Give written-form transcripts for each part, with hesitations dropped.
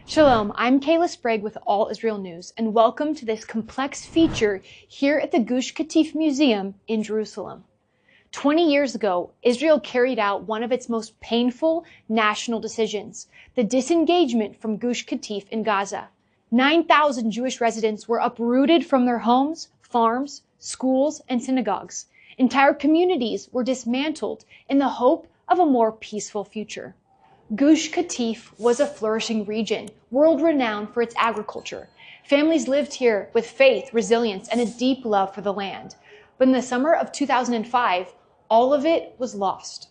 Shalom, I'm Kayla Sprague with All Israel News, and welcome to this complex feature here at the Gush Katif Museum in Jerusalem. 20 years ago, Israel carried out one of its most painful national decisions, the disengagement from Gush Katif in Gaza. 9,000 Jewish residents were uprooted from their homes, farms, schools, and synagogues. Entire communities were dismantled in the hope of a more peaceful future. Gush Katif was a flourishing region, world-renowned for its agriculture. Families lived here with faith, resilience, and a deep love for the land. But in the summer of 2005, all of it was lost.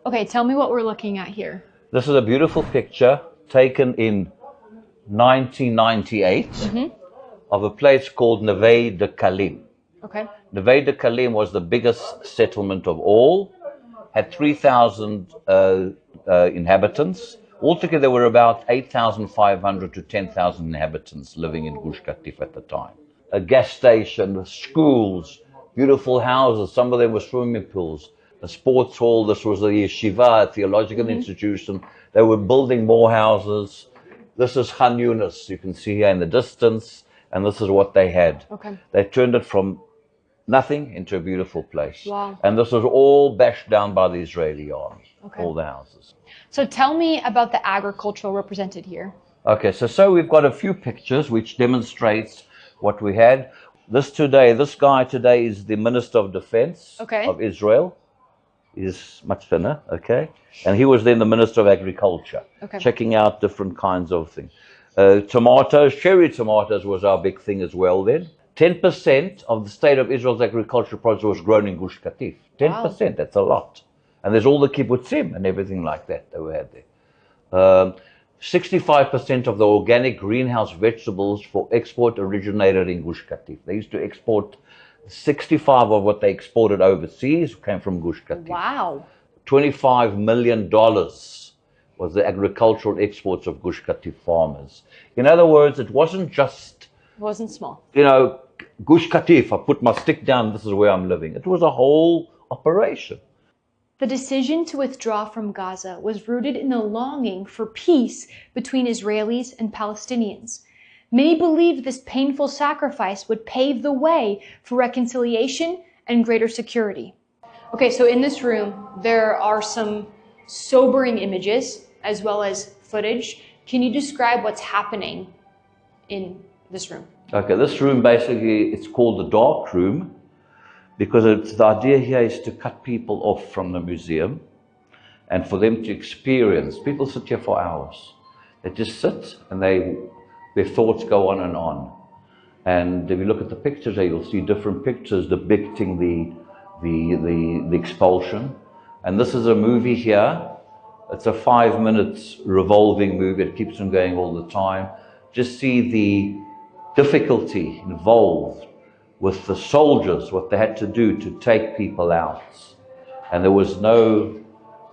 Okay, tell me what we're looking at here. This is a beautiful picture taken in 1998 of a place called Neve de Kalim. Okay. Neve de Kalim was the biggest settlement of all, had 3,000 inhabitants. Altogether, there were about 8,500 to 10,000 inhabitants living in Gush Katif at the time. A gas station, schools, beautiful houses, some of them were swimming pools, a sports hall. This was a yeshiva, a theological institution. They were building more houses. This is Khan Yunis, you can see here in the distance, and this is what they had. Okay. They turned it from nothing into a beautiful place. Wow. And this was all bashed down by the Israeli army, all the houses. So tell me about the agriculture represented here. Okay, so we've got a few pictures which demonstrates what we had. This guy today is the Minister of Defense of Israel. He's much thinner, okay? And he was then the Minister of Agriculture, checking out different kinds of things. Tomatoes, cherry tomatoes was our big thing as well then. 10% of the state of Israel's agricultural produce was grown in Gush Katif. 10%, that's a lot. And there's all the kibbutzim and everything like that we had there. 65% of the organic greenhouse vegetables for export originated in Gush Katif. They used to export 65 of what they exported overseas came from Gush Katif. Wow. $25 million was the agricultural exports of Gush Katif farmers. In other words, it wasn't just... It wasn't small. You know, Gush Katif, I put my stick down, this is where I'm living. It was a whole operation. The decision to withdraw from Gaza was rooted in the longing for peace between Israelis and Palestinians. Many believed this painful sacrifice would pave the way for reconciliation and greater security. Okay, so in this room, there are some sobering images as well as footage. Can you describe what's happening in this room? Okay, this room basically, it's called the dark room because the idea here is to cut people off from the museum and for them to experience. People sit here for hours. They just sit and their thoughts go on and on. And if you look at the pictures here, you'll see different pictures depicting the expulsion. And this is a movie here. It's a 5 minutes revolving movie. It keeps on going all the time. Just see the difficulty involved with the soldiers, what they had to do to take people out. And there was no,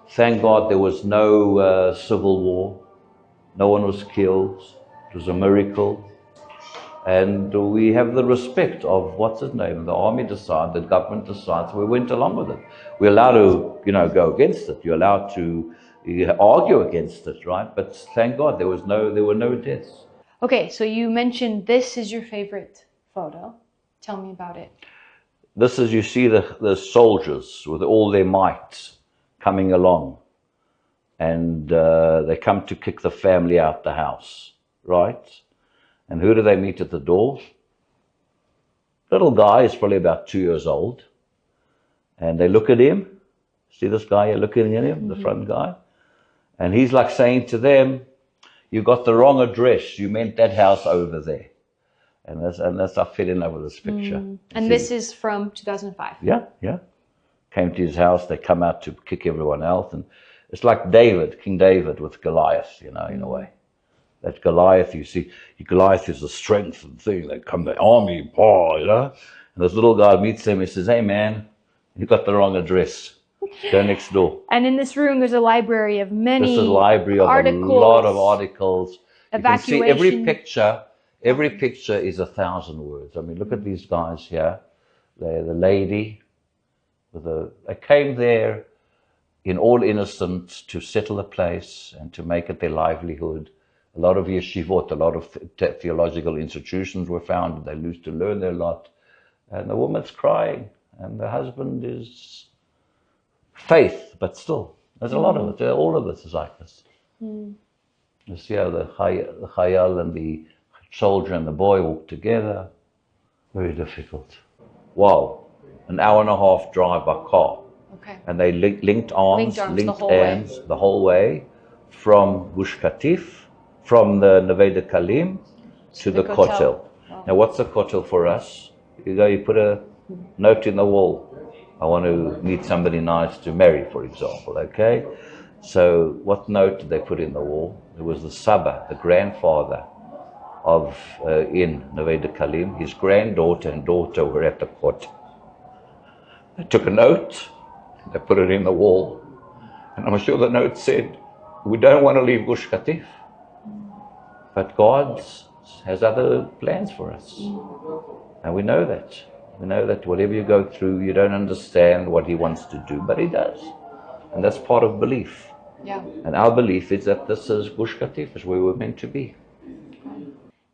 thank God, there was no civil war. No one was killed. It was a miracle. And we have the respect of, what's his name? The army decided, the government decides, we went along with it. We're allowed to, go against it. You're allowed to argue against it, right? But thank God there were no deaths. Okay, so you mentioned this is your favorite photo. Tell me about it. This is, you see the soldiers with all their might coming along. And they come to kick the family out the house, right? And who do they meet at the door? Little guy, he's probably about 2 years old. And they look at him. See this guy here looking at him, the front guy? And he's like saying to them, you got the wrong address. You meant that house over there. And that's I fell in love with this picture. And this is from 2005. Yeah. Came to his house. They come out to kick everyone out. And it's like David, King David with Goliath, in a way. That Goliath, you see, Goliath is the strength and thing. They come, the army, And this little guy meets him. He says, hey, man, you got the wrong address. Go next door. And in this room, there's a library of many This is a library of articles, a lot of articles. You can see evacuation. every picture is 1,000 words. I mean, look at these guys here. The lady, they came there in all innocence to settle a place and to make it their livelihood. A lot of yeshivot, a lot of theological institutions were founded. They used to learn there a lot. And the woman's crying, and the husband is faith, but still, there's a lot of it. All of this is like this. You see how the chayal and the soldier and the boy walk together. Very difficult. Wow. An hour and a half drive by car. Okay. And they linked arms the whole way from Gush Katif, from the Neve Kalim to the Kotel. Wow. Now, what's the Kotel for us? You go, you put a note in the wall. I want to meet somebody nice to marry, for example, okay? So what note did they put in the wall? It was the Saba, the grandfather of in Neve Kalim. His granddaughter and daughter were at the Kotel. They took a note, they put it in the wall, and I'm sure the note said, we don't want to leave Gush Katif, but God has other plans for us. And we know that. We know that whatever you go through, you don't understand what He wants to do, but He does. And that's part of belief. Yeah. And our belief is that this is Gush Katif, is where we're meant to be.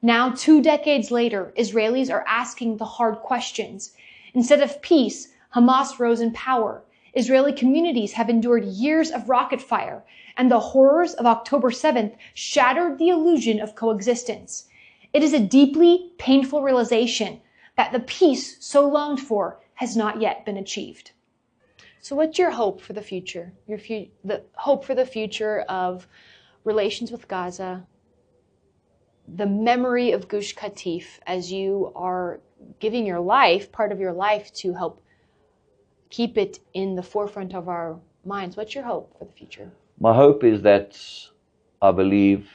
Now, 2 decades later, Israelis are asking the hard questions. Instead of peace, Hamas rose in power. Israeli communities have endured years of rocket fire, and the horrors of October 7th shattered the illusion of coexistence. It is a deeply painful realization that the peace so longed for has not yet been achieved. So what's your hope for the future? The hope for the future of relations with Gaza, the memory of Gush Katif, as you are giving your life, part of your life, to help keep it in the forefront of our minds. What's your hope for the future? My hope is that I believe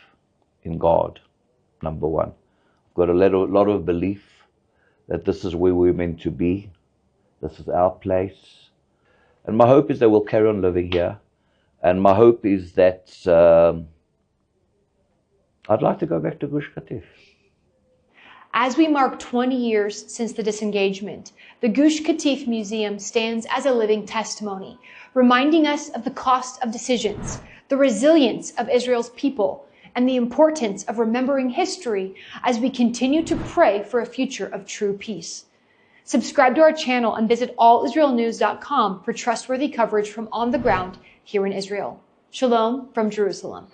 in God, number one. I've got a lot of belief that this is where we're meant to be. This is our place. And my hope is that we'll carry on living here. And my hope is that I'd like to go back to Gush Katif. As we mark 20 years since the disengagement, the Gush Katif Museum stands as a living testimony, reminding us of the cost of decisions, the resilience of Israel's people, and the importance of remembering history as we continue to pray for a future of true peace. Subscribe to our channel and visit allisraelnews.com for trustworthy coverage from on the ground here in Israel. Shalom from Jerusalem.